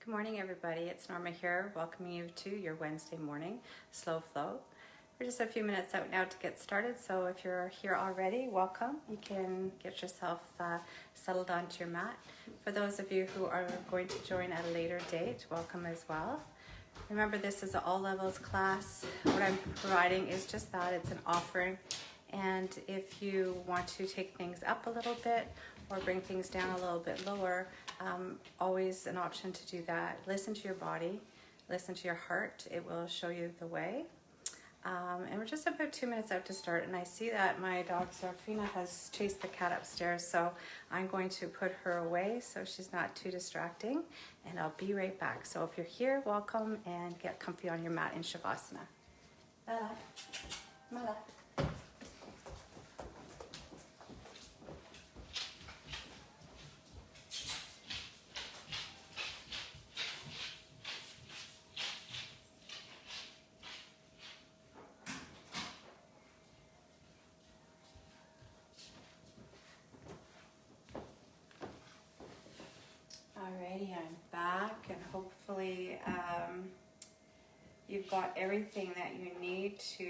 Good morning, everybody. It's Norma here, welcoming you to your Wednesday morning slow flow. We're just a few minutes out now to get started, so if you're here already, welcome. You can get yourself settled onto your mat. For those of you who are going to join at a later date, welcome as well. Remember, this is an all levels class. What I'm providing is just that, it's an offering. And if you want to take things up a little bit or bring things down a little bit lower, always an option to do that. Listen to your body, listen to your heart. It will show you the way. And we're just about 2 minutes out to start, and I see that my dog Serafina has chased the cat upstairs, so I'm going to put her away so she's not too distracting, and I'll be right back. So if you're here, welcome, and get comfy on your mat in Shavasana. Mala. Mala. Alrighty, I'm back, and hopefully you've got everything that you need to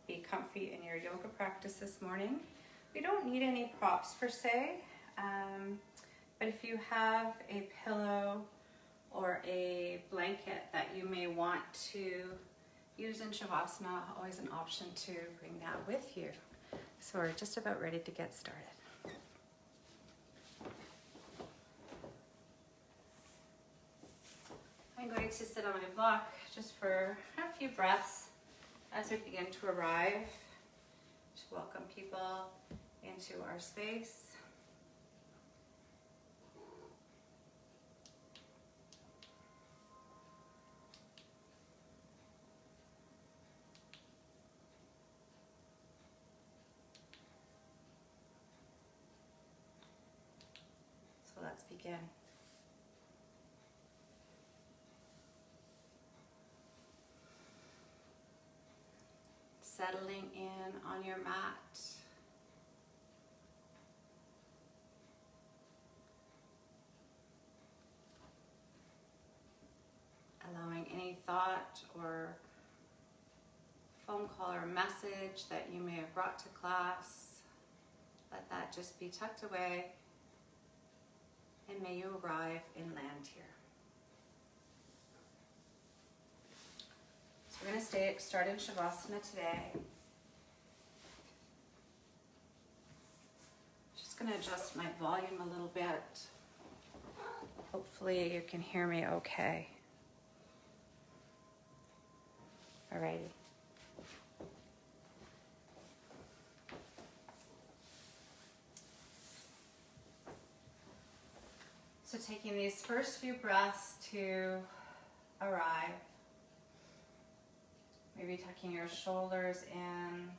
be comfy in your yoga practice this morning. We don't need any props per se, but if you have a pillow or a blanket that you may want to use in Shavasana, always an option to bring that with you. So we're just about ready to get started. I'm going to sit on my block just for a few breaths as we begin to arrive, to welcome people into our space. So let's begin. Settling in on your mat. Allowing any thought or phone call or message that you may have brought to class, let that just be tucked away, and may you arrive and land here. So we're going to start in Shavasana today. Just going to adjust my volume a little bit. Hopefully you can hear me okay. Alrighty. So taking these first few breaths to arrive. Maybe tucking your shoulders in.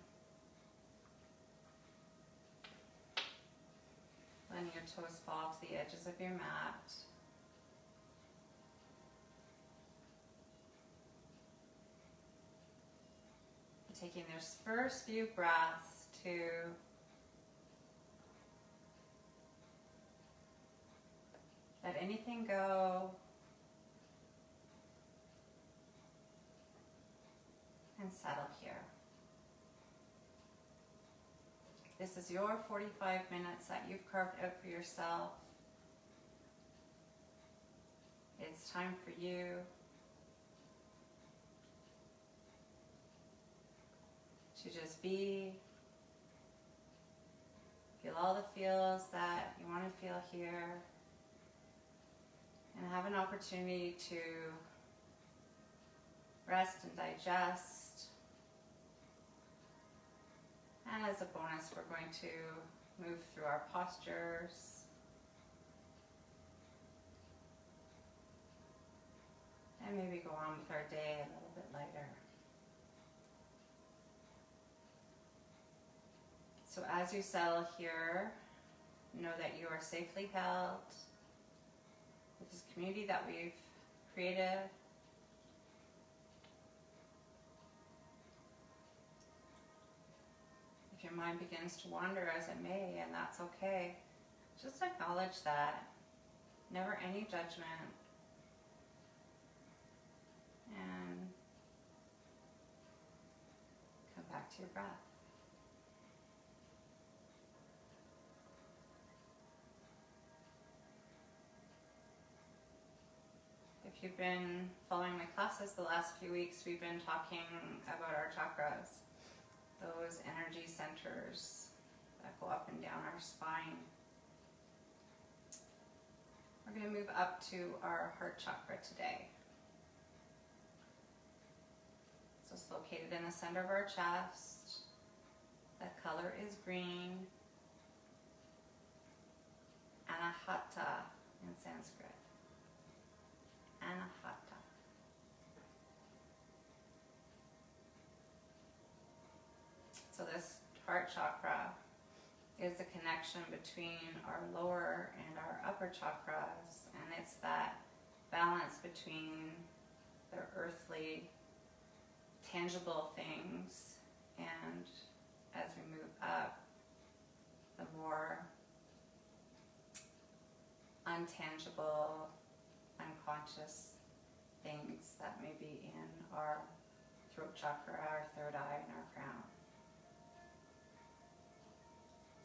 Letting your toes fall to the edges of your mat. Taking those first few breaths to let anything go and settle here. This is your 45 minutes that you've carved out for yourself. It's time for you to just be, feel all the feels that you want to feel here, and have an opportunity to rest and digest. And as a bonus, we're going to move through our postures and maybe go on with our day a little bit lighter. So as you settle here, know that you are safely held with this community that we've created. If your mind begins to wander, as it may, and that's okay, just acknowledge that. Never any judgment. And come back to your breath. If you've been following my classes the last few weeks, we've been talking about our chakras, those energy centers that go up and down our spine. We're going to move up to our heart chakra today. So it's located in the center of our chest. The color is green. Anahata in Sanskrit. Anahata. So this heart chakra is the connection between our lower and our upper chakras, and it's that balance between the earthly, tangible things, and as we move up, the more untangible, unconscious things that may be in our throat chakra, our third eye, and our crown.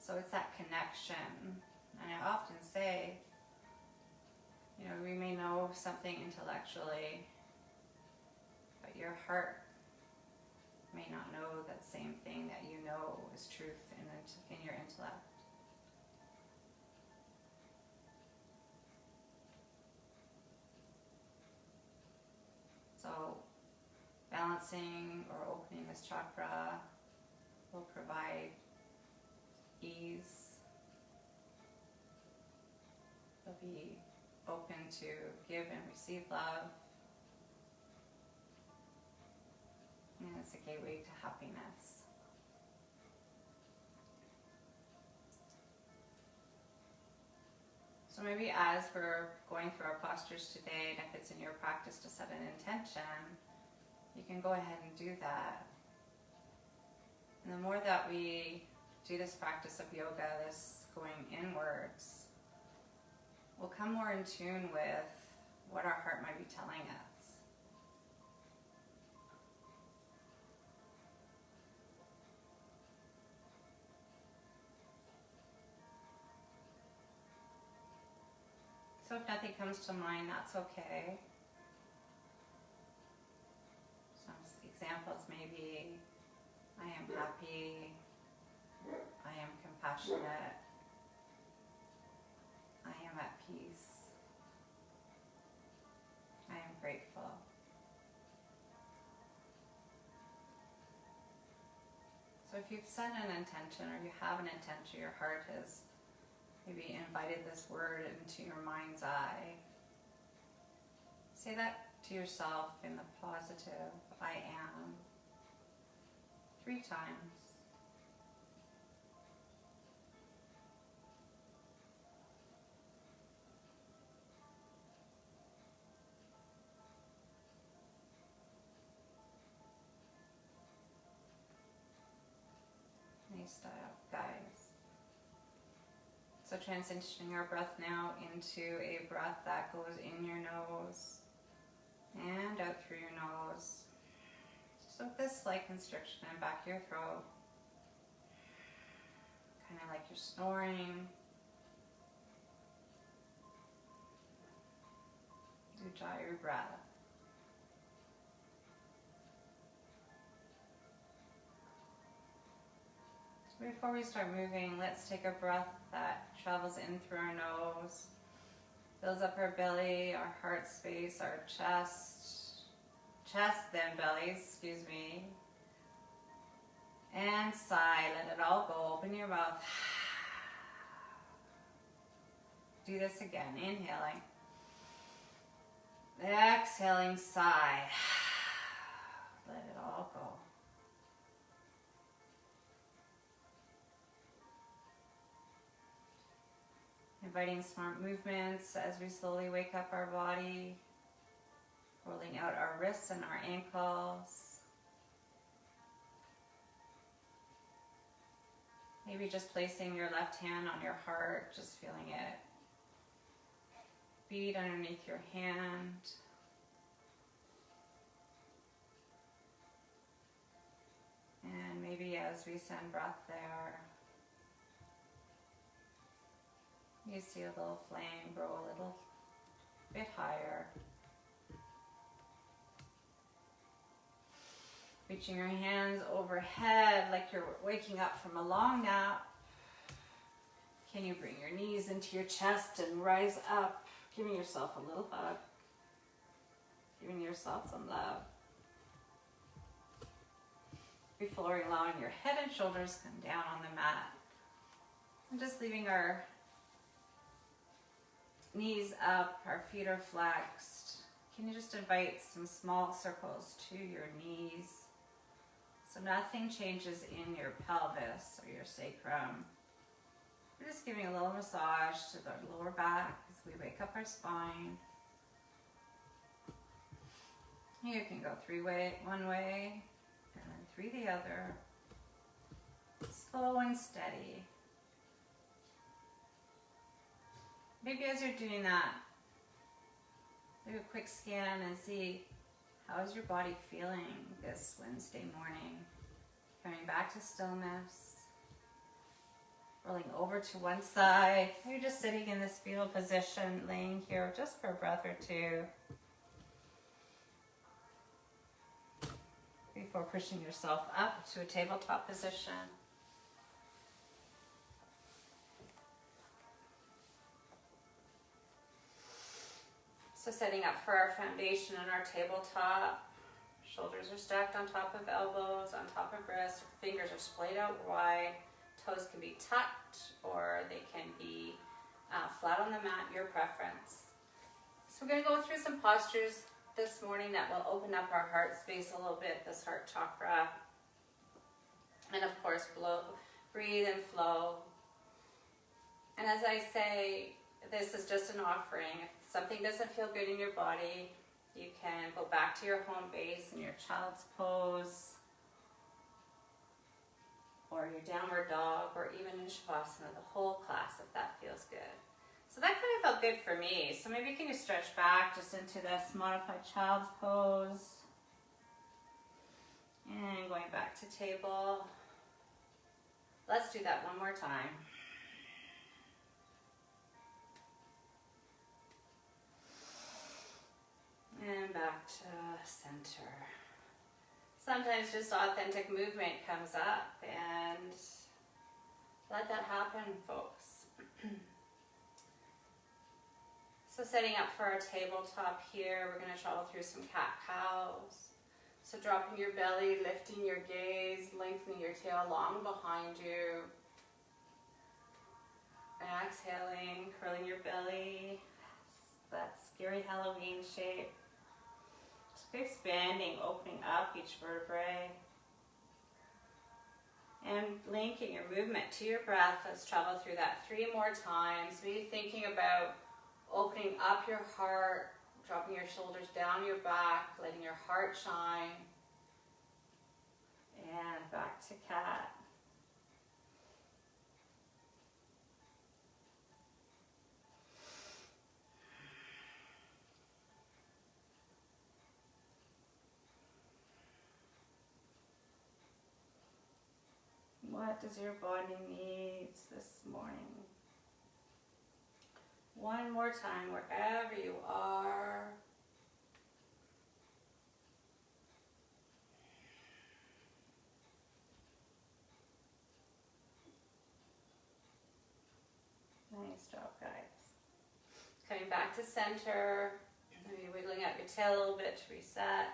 So it's that connection. And I often say, we may know something intellectually, but your heart may not know that same thing that you know is truth in your intellect. So balancing or opening this chakra will provide ease. They'll be open to give and receive love. And it's a gateway to happiness. So maybe as we're going through our postures today, and if it's in your practice to set an intention, you can go ahead and do that. And the more that we do this practice of yoga, this going inwards, we'll come more in tune with what our heart might be telling us. So if nothing comes to mind, that's okay. Some examples may be, I am happy, I am compassionate, I am at peace, I am grateful. So if you've set an intention, or you have an intention, your heart has maybe invited this word into your mind's eye, say that to yourself in the positive, I am, 3 times. Nice style, guys. So transitioning our breath now into a breath that goes in your nose and out through your nose. So with this slight constriction in the back of your throat, kind of like you're snoring. Ujjayi breath. So before we start moving, let's take a breath that travels in through our nose, fills up our belly, our heart space, our chest then belly, excuse me. And sigh, let it all go. Open your mouth. Do this again. Inhaling. Exhaling, sigh. Let it all go. Inviting smart movements as we slowly wake up our body, rolling out our wrists and our ankles. Maybe just placing your left hand on your heart, just feeling it bead underneath your hand. And maybe as we send breath there, you see a little flame grow a little bit higher. Reaching your hands overhead like you're waking up from a long nap. Can you bring your knees into your chest and rise up, giving yourself a little hug, giving yourself some love. Before allowing your head and shoulders come down on the mat. And just leaving our knees up, our feet are flexed. Can you just invite some small circles to your knees? So nothing changes in your pelvis or your sacrum. We're just giving a little massage to the lower back as we wake up our spine. You can go one way and then 3 the other. Slow and steady. Maybe as you're doing that, do a quick scan and see how is your body feeling this Wednesday morning. Coming back to stillness. Rolling over to one side. You're just sitting in this fetal position, laying here just for a breath or two. Before pushing yourself up to a tabletop position. So setting up for our foundation on our tabletop. Shoulders are stacked on top of elbows, on top of wrists. Fingers are splayed out wide. Toes can be tucked or they can be flat on the mat, your preference. So we're going to go through some postures this morning that will open up our heart space a little bit, this heart chakra. And of course, breathe and flow. And as I say, this is just an offering. If something doesn't feel good in your body, you can go back to your home base in your child's pose, or your downward dog, or even in Shavasana, the whole class if that feels good. So that kind of felt good for me. So maybe can you stretch back just into this modified child's pose. And going back to table. Let's do that one more time. And back to center. Sometimes just authentic movement comes up, and let that happen, folks. So setting up for our tabletop here, we're going to travel through some cat-cows. So dropping your belly, lifting your gaze, lengthening your tail long behind you. And exhaling, curling your belly, that scary Halloween shape. Expanding, opening up each vertebrae. And linking your movement to your breath. Let's travel through that 3 more times. Be thinking about opening up your heart, dropping your shoulders down your back, letting your heart shine. And back to cat. What does your body need this morning? One more time, wherever you are. Nice job, guys. Coming back to center. Maybe wiggling out your tail a little bit to reset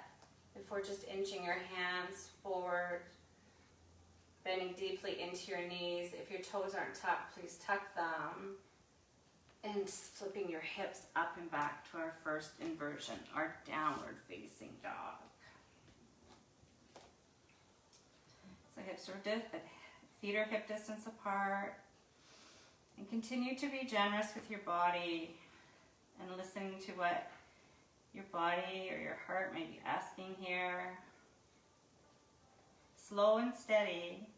before just inching your hands forward. Bending deeply into your knees. If your toes aren't tucked, please tuck them. And flipping your hips up and back to our first inversion, our downward facing dog. So feet are hip distance apart. And continue to be generous with your body and listening to what your body or your heart may be asking here. Slow and steady.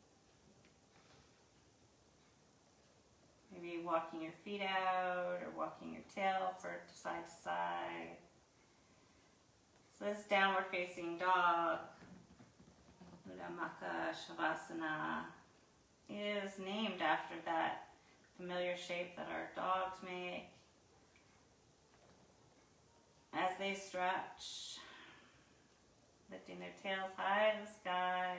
Maybe walking your feet out or walking your tail from side to side. So this downward facing dog, Uddha Makha Shavasana, is named after that familiar shape that our dogs make as they stretch, lifting their tails high to the sky.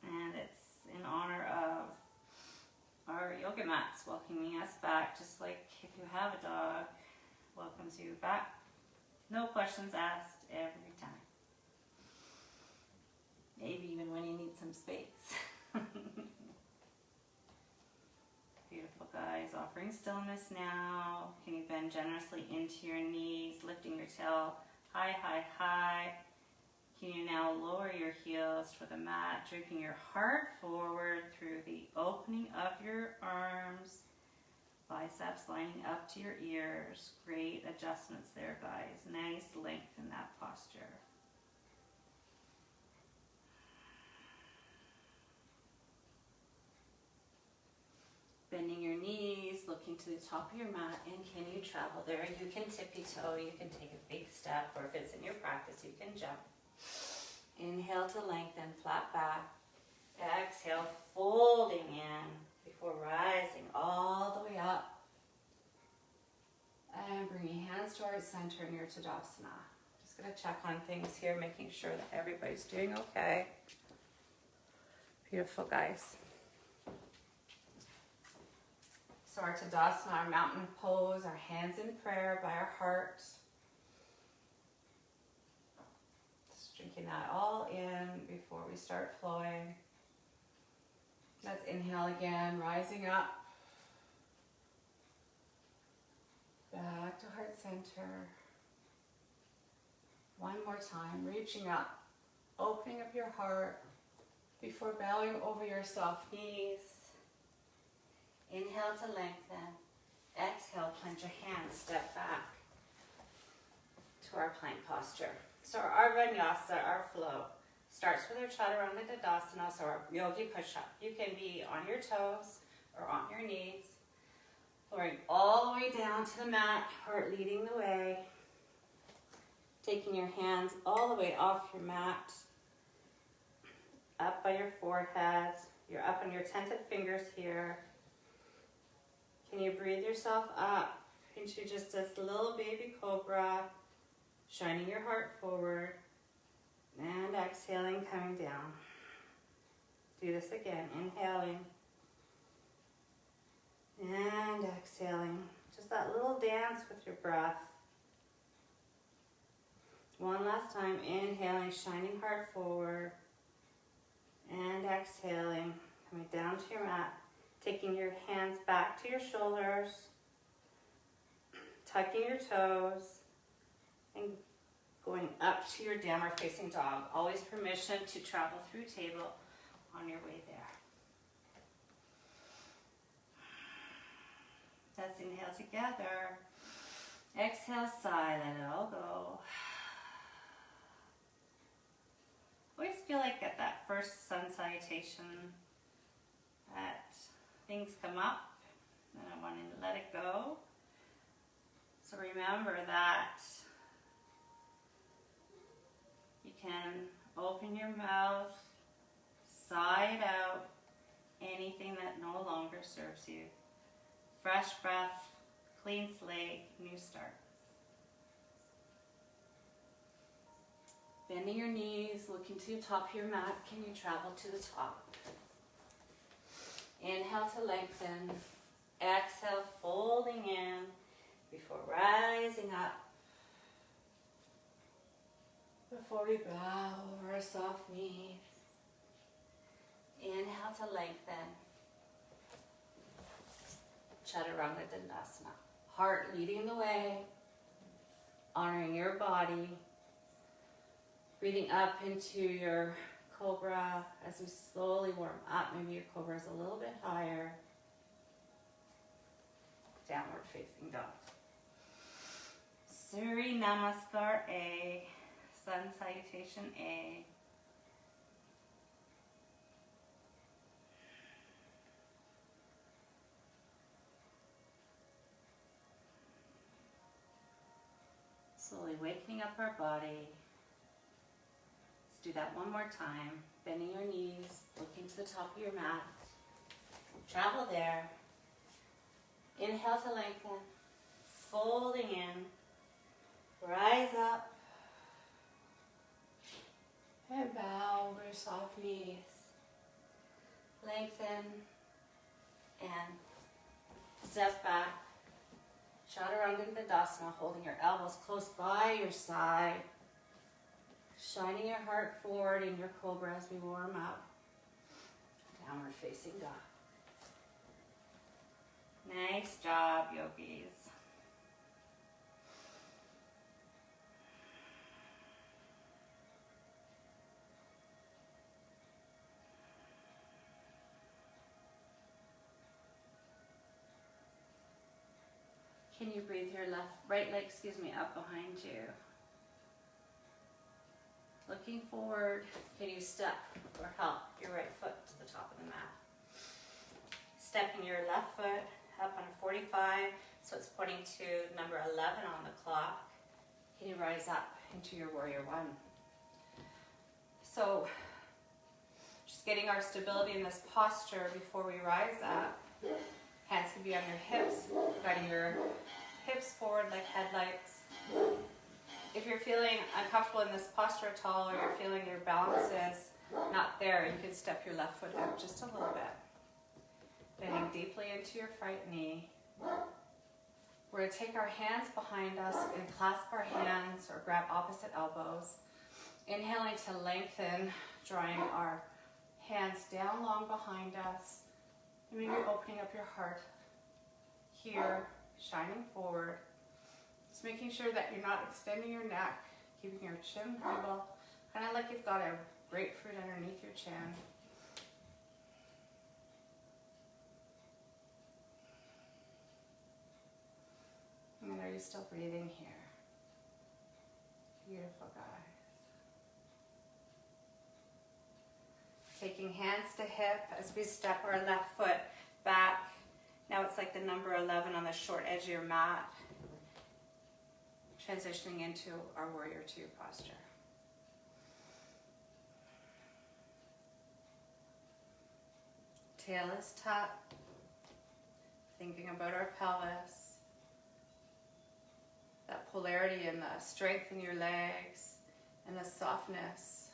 And it's in honor of our yoga mats welcoming us back, just like if you have a dog, welcomes you back. No questions asked every time. Maybe even when you need some space. Beautiful, guys. Offering stillness now. Can you bend generously into your knees, lifting your tail high, high, high. Can you now lower your heels for the mat, drooping your heart forward through the opening of your arms, biceps lining up to your ears. Great adjustments there, guys. Nice length in that posture. Bending your knees, looking to the top of your mat, and can you travel there? You can tippy toe, you can take a big step, or if it's in your practice, you can jump. Inhale to lengthen, flat back. Exhale, folding in before rising all the way up. And bringing hands towards center in your Tadasana. Just going to check on things here, making sure that everybody's doing okay. Beautiful, guys. So our Tadasana, our mountain pose, our hands in prayer by our heart. Just drinking that all in before we start flowing. Let's inhale again, rising up. Back to heart center. One more time, reaching up, opening up your heart before bowing over your soft knees. Inhale to lengthen. Exhale, plant your hands, step back to our plank posture. So our vinyasa, our flow, starts with our chaturanga tadasana, so our yogi push-up. You can be on your toes or on your knees, lowering all the way down to the mat or leading the way. Taking your hands all the way off your mat, up by your forehead. You're up on your tented fingers here. Can you breathe yourself up into just this little baby cobra, shining your heart forward, and exhaling, coming down. Do this again, inhaling, and exhaling. Just that little dance with your breath. One last time, inhaling, shining heart forward, and exhaling, coming down to your mat. Taking your hands back to your shoulders, tucking your toes, and going up to your downward facing dog. Always permission to travel through table on your way there. Let's inhale together. Exhale, sigh, let it all go. Always feel like at that first sun salutation that things come up and I want to let it go. So remember that you can open your mouth, sigh it out, anything that no longer serves you. Fresh breath, clean slate, new start. Bending your knees, looking to the top of your mat. Can you travel to the top? Inhale to lengthen. Exhale, folding in before rising up. Before we bow over our soft knees. Inhale to lengthen. Chaturanga Dandasana. Heart leading the way. Honoring your body. Breathing up into your cobra as we slowly warm up. Maybe your cobra is a little bit higher. Downward facing dog. Surya Namaskar A. Sun Salutation A. Slowly wakening up our body. Let's do that one more time. Bending your knees, looking to the top of your mat. Travel there. Inhale to lengthen. Folding in. Rise up. And bow over soft knees. Lengthen. And step back. Chaturanga Dandasana, holding your elbows close by your side. Shining your heart forward in your cobra as we warm up. Downward facing dog. Nice job, yogis. Can you breathe your right leg, up behind you? Looking forward, can you step or help your right foot to the top of the mat? Stepping your left foot up on a 45, so it's pointing to number 11 on the clock. Can you rise up into your warrior one? So, just getting our stability in this posture before we rise up. Hands can be on your hips, guiding your hips forward like headlights. If you're feeling uncomfortable in this posture at all, or you're feeling your balance is not there, you can step your left foot out just a little bit. Bending deeply into your right knee. We're going to take our hands behind us and clasp our hands or grab opposite elbows. Inhaling to lengthen, drawing our hands down long behind us. And maybe opening up your heart here, shining forward. Just making sure that you're not extending your neck, keeping your chin humble, kind of like you've got a grapefruit underneath your chin. And are you still breathing here? Beautiful, guys. Taking hands to hip as we step our left foot back. Now it's like the number 11 on the short edge of your mat. Transitioning into our warrior two posture. Tail is tucked. Thinking about our pelvis. That polarity and the strength in your legs and the softness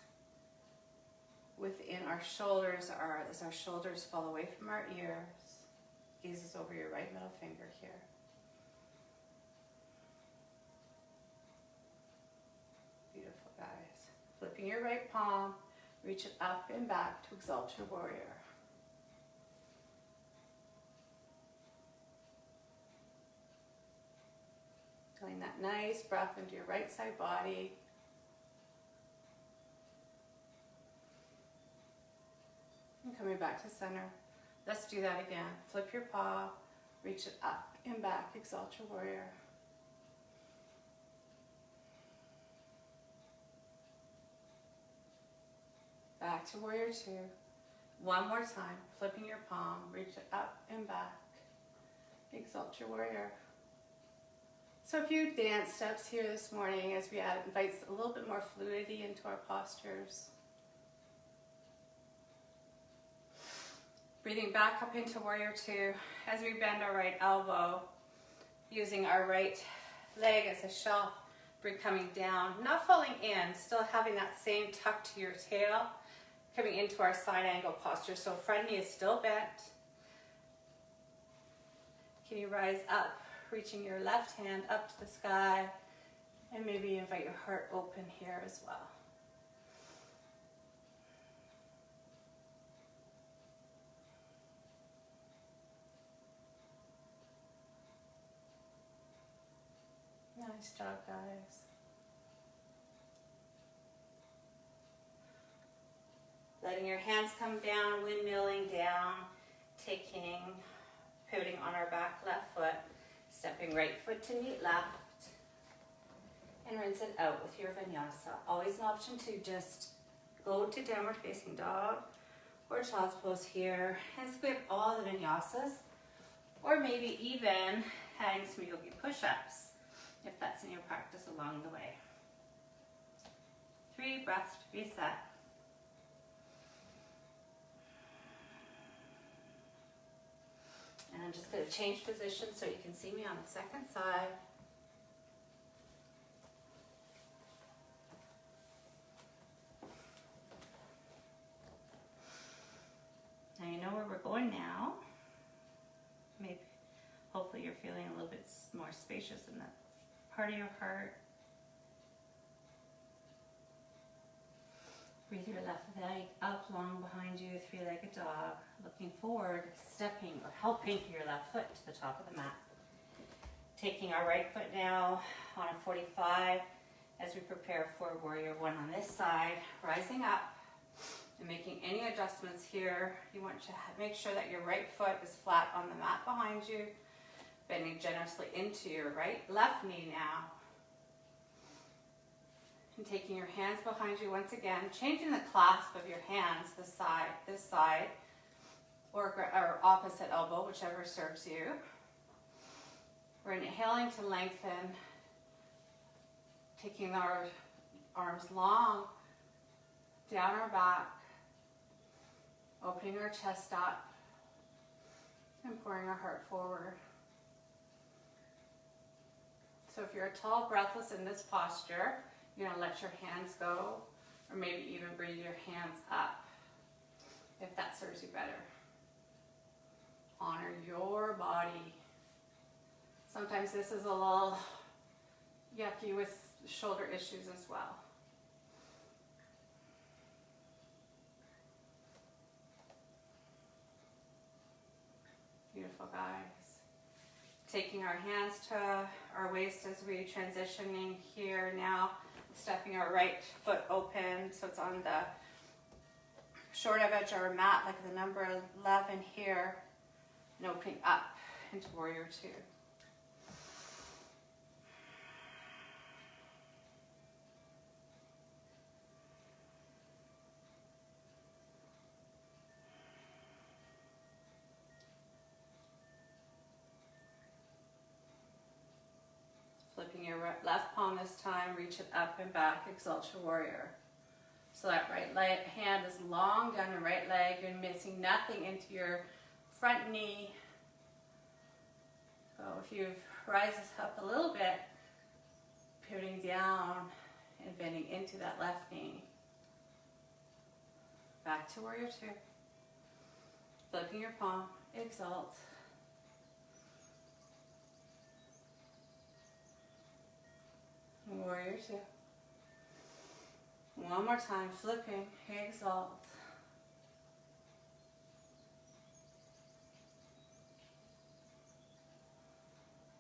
within our shoulders as our shoulders fall away from our ears. Gazes over your right middle finger here. Beautiful, guys. Flipping your right palm, reach it up and back to exalt your warrior. Feeling that nice breath into your right side body. And coming back to center. Let's do that again. Flip your paw, reach it up and back, exalt your warrior. Back to warrior two. One more time, flipping your palm, reach it up and back, exalt your warrior. So a few dance steps here this morning as we invite a little bit more fluidity into our postures. Breathing back up into warrior two as we bend our right elbow, using our right leg as a shelf, coming down, not falling in, still having that same tuck to your tail, coming into our side angle posture. So front knee is still bent. Can you rise up, reaching your left hand up to the sky, and maybe invite your heart open here as well. Nice job, guys. Letting your hands come down, windmilling down, pivoting on our back left foot, stepping right foot to meet left, and rinse it out with your vinyasa. Always an option to just go to downward facing dog or child's pose here and skip all the vinyasas, or maybe even adding some yogi push-ups. if that's in your practice along the way. 3 breaths to reset. And I'm just going to change position so you can see me on the second side. Now you know where we're going now. Maybe, hopefully you're feeling a little bit more spacious in that part of your heart. Breathe your left leg up long behind you, 3-legged dog. Looking forward, stepping or helping your left foot to the top of the mat. Taking our right foot now on a 45 as we prepare for warrior 1 on this side. Rising up and making any adjustments here. You want to make sure that your right foot is flat on the mat behind you. Bending generously into your left knee now. And taking your hands behind you once again, changing the clasp of your hands, this side, or opposite elbow, whichever serves you. We're inhaling to lengthen, taking our arms long, down our back, opening our chest up, and pouring our heart forward. So if you're tall, breathless in this posture, you're going to let your hands go, or maybe even bring your hands up, if that serves you better. Honor your body. Sometimes this is a little yucky with shoulder issues as well. Beautiful, guys. Taking our hands to our waist as we transitioning here now. Stepping our right foot open so it's on the short edge of our mat, like the number 11 here, and opening up into warrior 2. Flipping your left palm this time, reach it up and back, exalt your warrior. So that right hand is long down your right leg. You're missing nothing into your front knee. So if you rise up a little bit, pivoting down and bending into that left knee. Back to warrior 2. Flipping your palm, exalt. Warrior 2. One more time, flipping, exalt.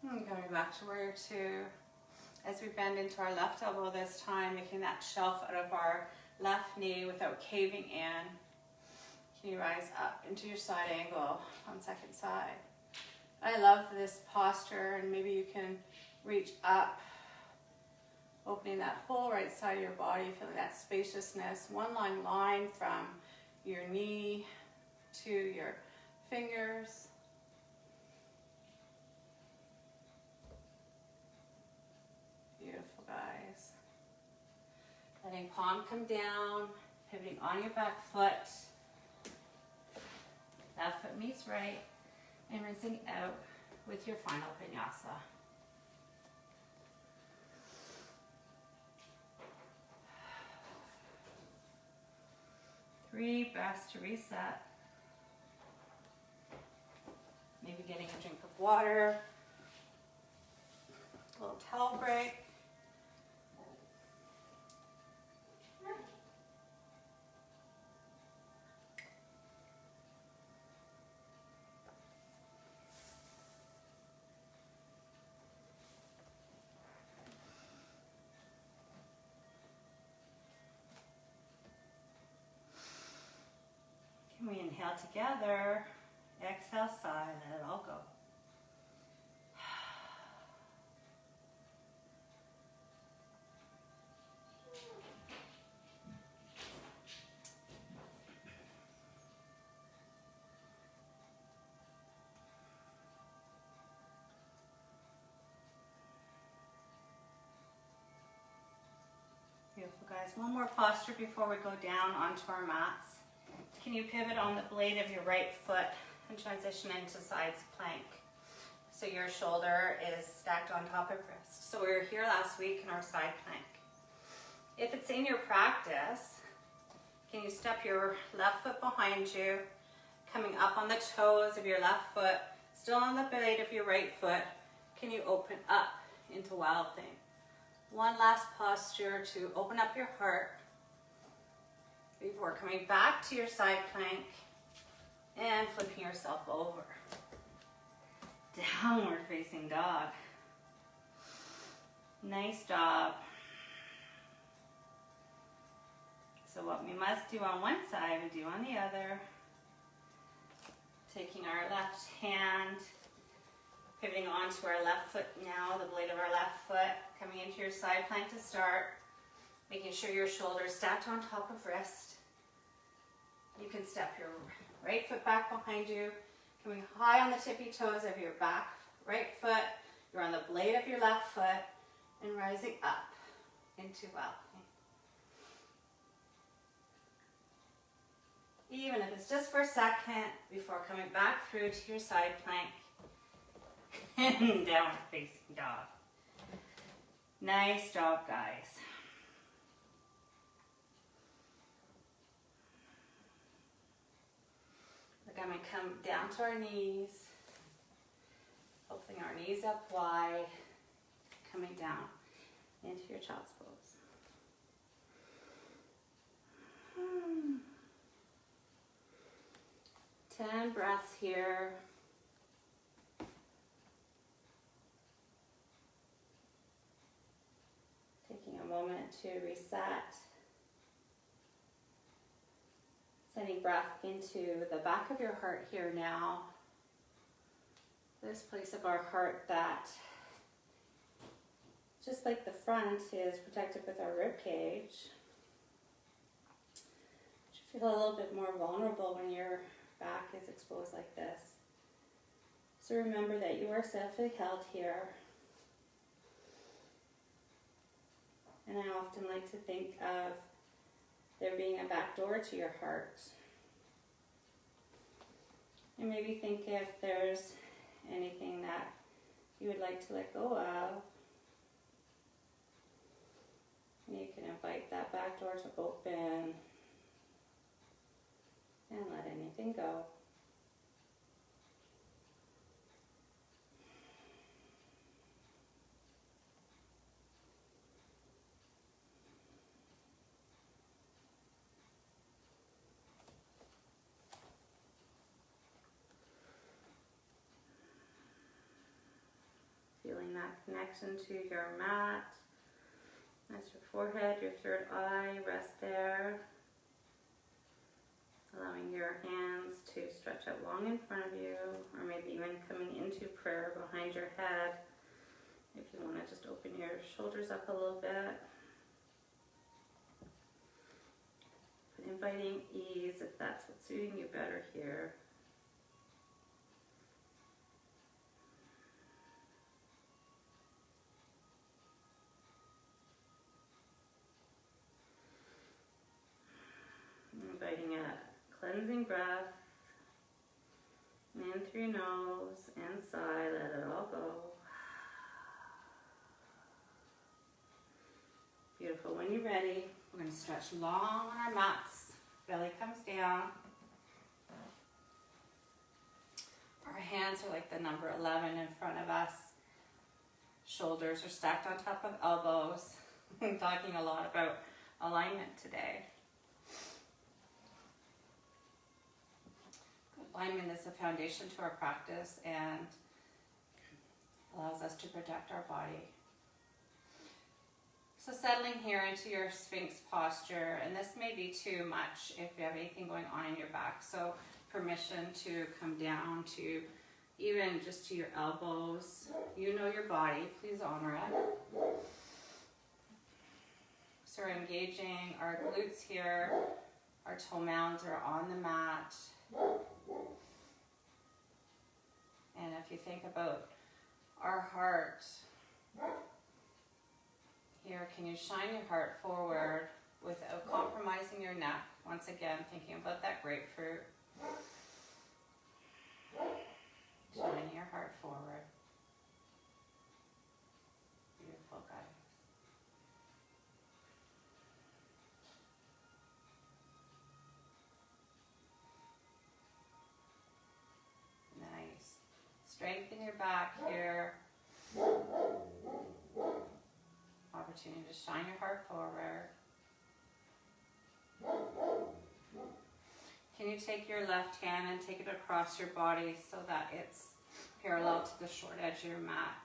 And going back to warrior 2. As we bend into our left elbow this time, making that shelf out of our left knee without caving in. Can you rise up into your side angle on second side? I love this posture, and maybe you can reach up, opening that whole right side of your body, feeling that spaciousness. One line from your knee to your fingers. Beautiful, guys. Letting palm come down, pivoting on your back foot. Left foot meets right, and rinsing out with your final vinyasa. Three breaths to reset. Maybe getting a drink of water, a little towel break. Can we inhale together? Exhale, sigh, let it all go. guys, one more posture before we go down onto our mats. Can you pivot on the blade of your right foot and transition into sides plank? So your shoulder is stacked on top of wrist. So we were here last week in our side plank. If it's in your practice, can you step your left foot behind you, coming up on the toes of your left foot, still on the blade of your right foot? Can you open up into Wild Thing? One last posture to open up your heart before coming back to your side plank and flipping yourself over. Downward facing dog. Nice job. So what we must do on one side, we do on the other. Taking our left hand, pivoting onto our left foot now, the blade of our left foot, coming into your side plank to start, making sure your shoulders stacked on top of wrist. You can step your right foot back behind you, coming high on the tippy toes of your back right foot. You're on the blade of your left foot and rising up into Wild Thing. Even if it's just for a second before coming back through to your side plank and downward facing dog. Nice job, guys. We're going to come down to our knees, opening our knees up wide, coming down into your child's pose. 10 breaths here. Taking a moment to reset. Sending breath into the back of your heart here now. This place of our heart that, just like the front, is protected with our rib cage. You feel a little bit more vulnerable when your back is exposed like this. So remember that you are safely held here. And I often like to think of there being a back door to your heart. And maybe think if there's anything that you would like to let go of. And you can invite that back door to open and let anything go. Feeling that connection to your mat. That's your forehead, your third eye, rest there. Allowing your hands to stretch out long in front of you, or maybe even coming into prayer behind your head. If you want to just open your shoulders up a little bit. But inviting ease if that's what's suiting you better here. Inviting a cleansing breath in through your nose and sigh, let it all go. Beautiful. When you're ready, we're going to stretch long on our mats. Belly comes down. Our hands are like the number 11 in front of us. Shoulders are stacked on top of elbows. I'm talking a lot about alignment today. Alignment is the foundation to our practice and allows us to protect our body. So settling here into your Sphinx posture, and this may be too much if you have anything going on in your back. So permission to come down to even just to your elbows. You know your body, please honor it. So we're engaging our glutes here. Our toe mounds are on the mat. And if you think about our heart, here, can you shine your heart forward without compromising your neck. Once again, thinking about that grapefruit. Shining your heart forward. Beautiful, guys. Nice. Strengthen your back here. Opportunity to shine your heart forward. Can you take your left hand and take it across your body so that it's parallel to the short edge of your mat?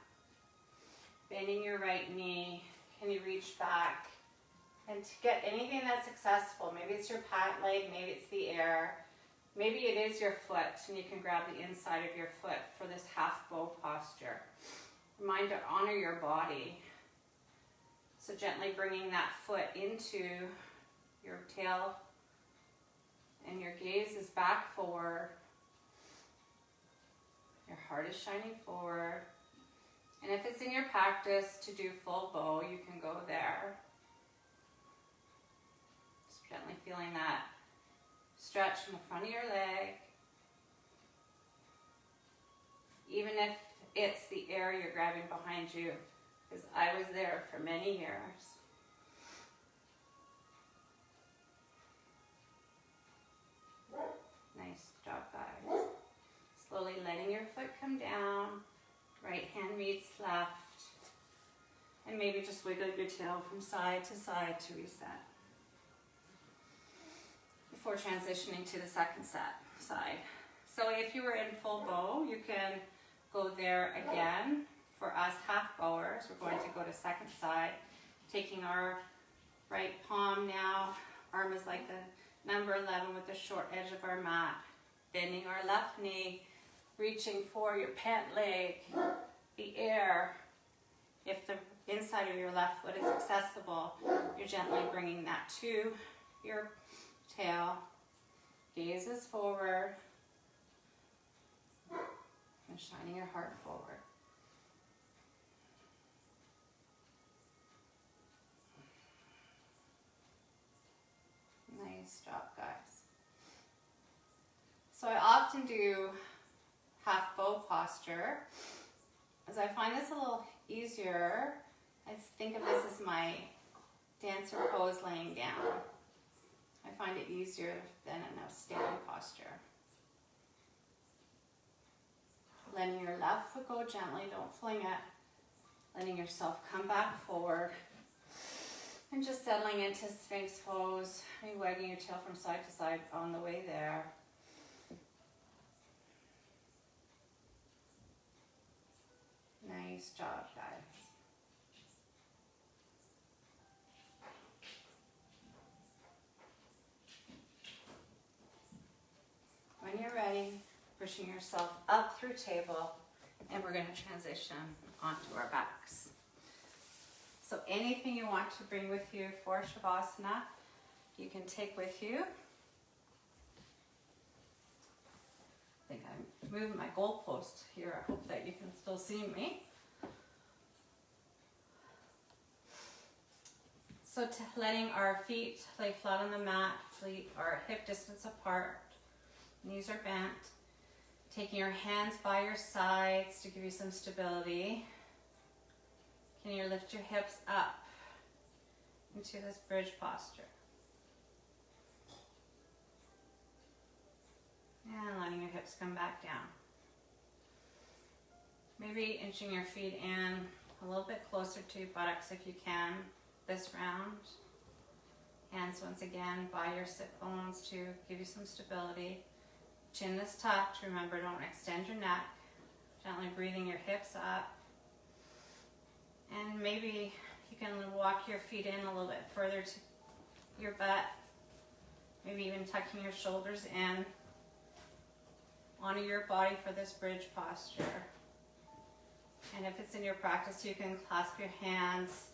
Bending your right knee. Can you reach back and to get anything that's accessible? Maybe it's your pant leg, maybe it's the air, maybe it is your foot, and you can grab the inside of your foot for this half bow posture. Remind to honor your body. So gently bringing that foot into your tail, and your gaze is back forward. Your heart is shining forward. And if it's in your practice to do full bow, you can go there. Just gently feeling that stretch in the front of your leg. Even if it's the air you're grabbing behind you, because I was there for many years. Nice job, guys. Slowly letting your foot come down. Right hand meets left. And maybe just wiggle your tail from side to reset. Before transitioning to the second side. So if you were in full bow, you can go there again. For us half bowers, we're going to go to second side. Taking our right palm now. Arm is like the number 11 with the short edge of our mat. Bending our left knee. Reaching for your pant leg, the air. If the inside of your left foot is accessible, you're gently bringing that to your tail. Gaze is forward. And shining your heart forward. Nice job, guys. So I often do half bow posture, as I find this a little easier. I think of this as my dancer pose laying down. I find it easier than in a standing posture. Letting your left foot go gently, don't fling it. Letting yourself come back forward. And just settling into Sphinx pose. Maybe wagging your tail from side to side on the way there. Nice job, guys. When you're ready, pushing yourself up through table, and we're going to transition onto our backs. So anything you want to bring with you for Shavasana, you can take with you. I think I'm moving my goalpost here. I hope that you can still see me. So letting our feet lay flat on the mat, feet are hip distance apart, knees are bent. Taking your hands by your sides to give you some stability. Can you lift your hips up into this bridge posture? And letting your hips come back down. Maybe inching your feet in a little bit closer to your buttocks if you can this round. Hands once again by your sit bones to give you some stability. Chin is tucked. Remember, don't extend your neck. Gently breathing your hips up. And maybe you can walk your feet in a little bit further to your butt. Maybe even tucking your shoulders in. Honor your body for this bridge posture. And if it's in your practice, you can clasp your hands.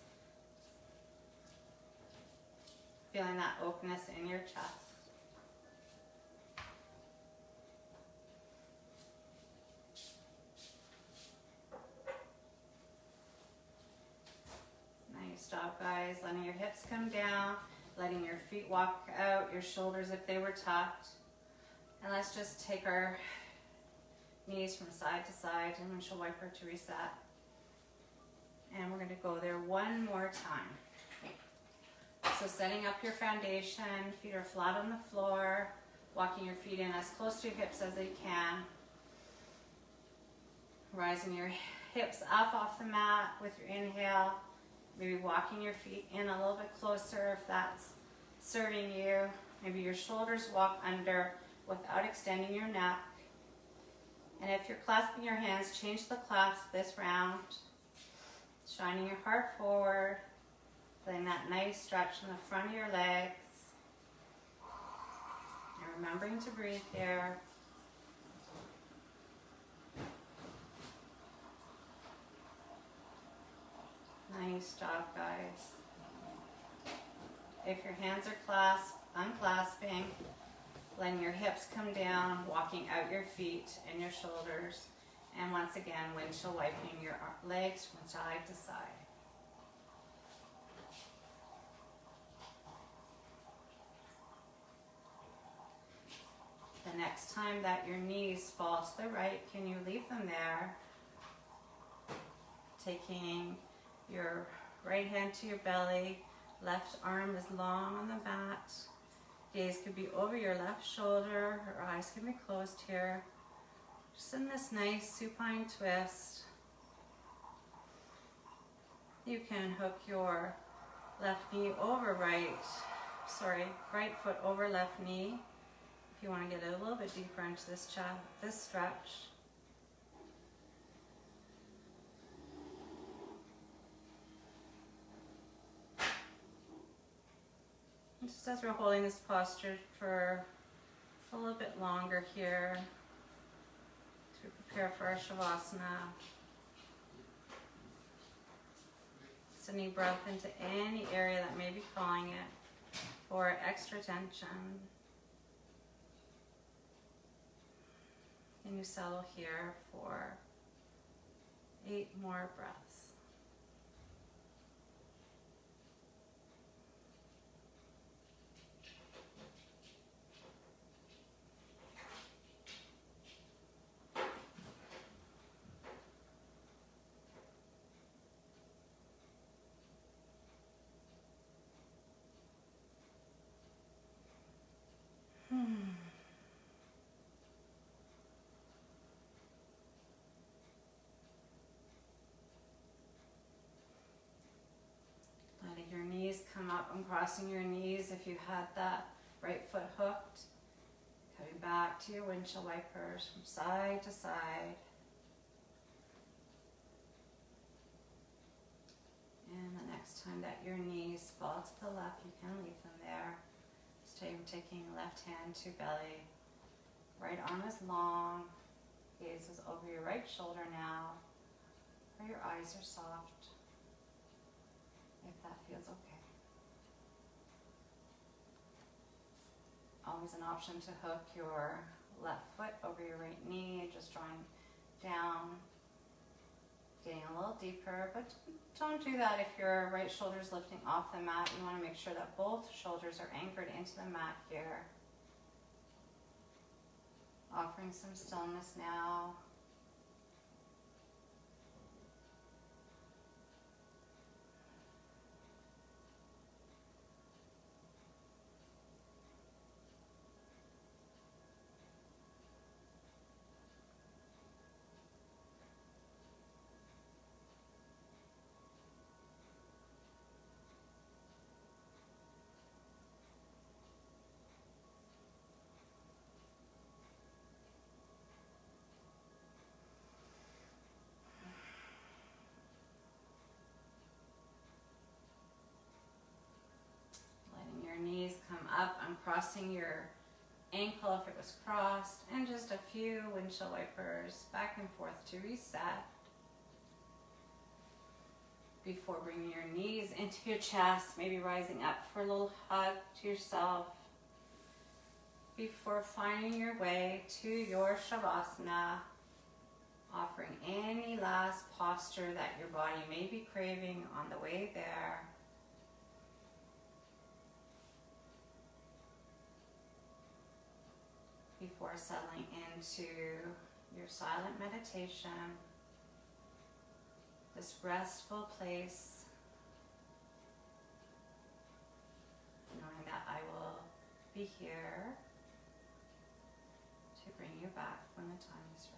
Feeling that openness in your chest. Nice job, guys. Letting your hips come down. letting your feet walk out, your shoulders if they were tucked. And let's just take our knees from side to side and windshield wiper to reset. And we're going to go there one more time. So setting up your foundation, feet are flat on the floor, walking your feet in as close to your hips as they can. Rising your hips up off the mat with your inhale. Maybe walking your feet in a little bit closer if that's serving you. Maybe your shoulders walk under without extending your neck. And if you're clasping your hands, change the clasp this round. Shining your heart forward. Feeling that nice stretch in the front of your legs. And remembering to breathe here. Nice job, guys. If your hands are clasped, unclasping, letting your hips come down, walking out your feet and your shoulders. And once again, windshield wiping your legs from side to side. The next time that your knees fall to the right, can you leave them there? Taking your right hand to your belly, left arm is long on the mat. Gaze could be over your left shoulder, or eyes can be closed here. Just in this nice supine twist. You can hook your left knee over right foot over left knee. If you want to get a little bit deeper into this stretch. Just as we're holding this posture for a little bit longer here to prepare for our Shavasana. Sending breath into any area that may be calling it for extra tension. And you settle here for 8 more breaths. Letting your knees come up and crossing your knees if you had that right foot hooked. Coming back to your windshield wipers from side to side. And the next time that your knees fall to the left, you can leave them there. Taking left hand to belly. Right arm is long. Gaze is over your right shoulder now. Or your eyes are soft. If that feels okay. Always an option to hook your left foot over your right knee, just drawing down, getting a little deeper, but don't do that if your right shoulder is lifting off the mat. You want to make sure that both shoulders are anchored into the mat here. Offering some stillness now. Knees come up, uncrossing your ankle if it was crossed, and just a few windshield wipers back and forth to reset before bringing your knees into your chest, maybe rising up for a little hug to yourself before finding your way to your Shavasana, offering any last posture that your body may be craving on the way there. before settling into your silent meditation, this restful place, knowing that I will be here to bring you back when the time is right.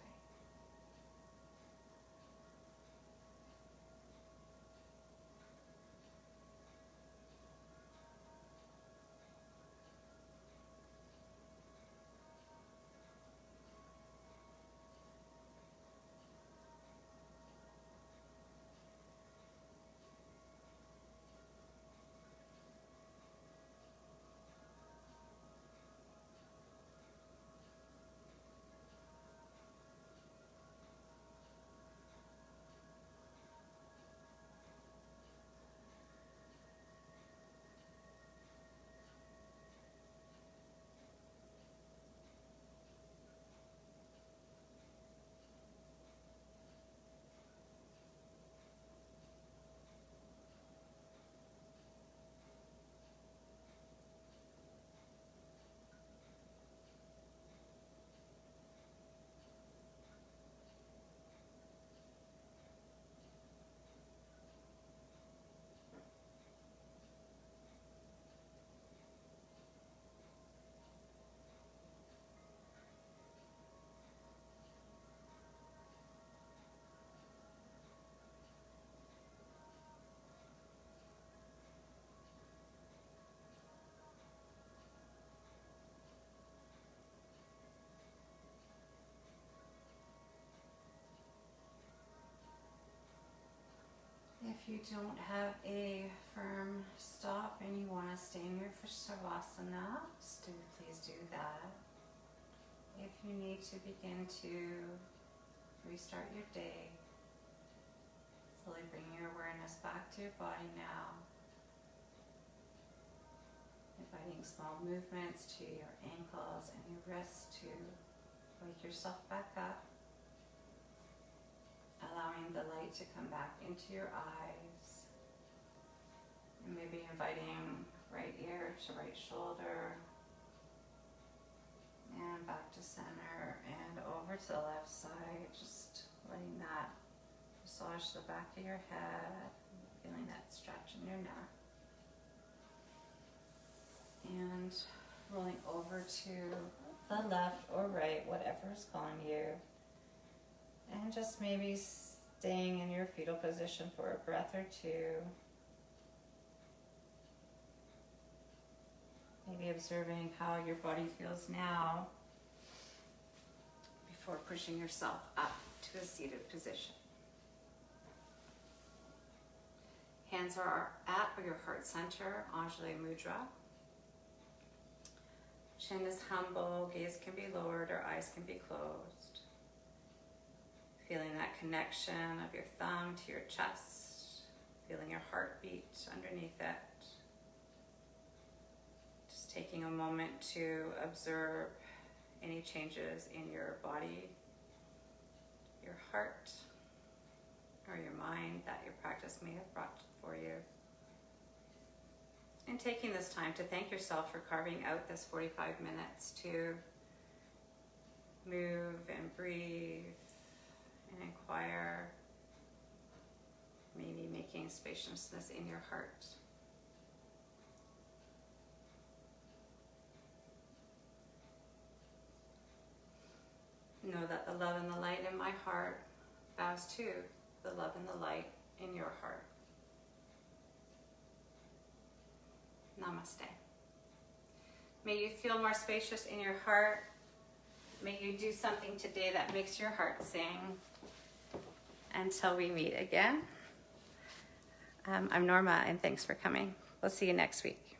If you don't have a firm stop and you want to stay in your Savasana, please do that. If you need to begin to restart your day, slowly bring your awareness back to your body now, inviting small movements to your ankles and your wrists to wake yourself back up. Allowing the light to come back into your eyes. And maybe inviting right ear to right shoulder. And back to center and over to the left side. Just letting that massage the back of your head. Feeling that stretch in your neck. And rolling over to the left or right, whatever is calling you. And just maybe staying in your fetal position for a breath or two. Maybe observing how your body feels now before pushing yourself up to a seated position. Hands are at your heart center, Anjali Mudra. Chin is humble, gaze can be lowered or eyes can be closed. Feeling that connection of your thumb to your chest, feeling your heartbeat underneath it. Just taking a moment to observe any changes in your body, your heart, or your mind that your practice may have brought for you. And taking this time to thank yourself for carving out this 45 minutes to move and breathe and inquire, maybe making spaciousness in your heart. Know that the love and the light in my heart bows to the love and the light in your heart. Namaste. May you feel more spacious in your heart. May you do something today that makes your heart sing. Until we meet again, I'm Norma, and thanks for coming. We'll see you next week.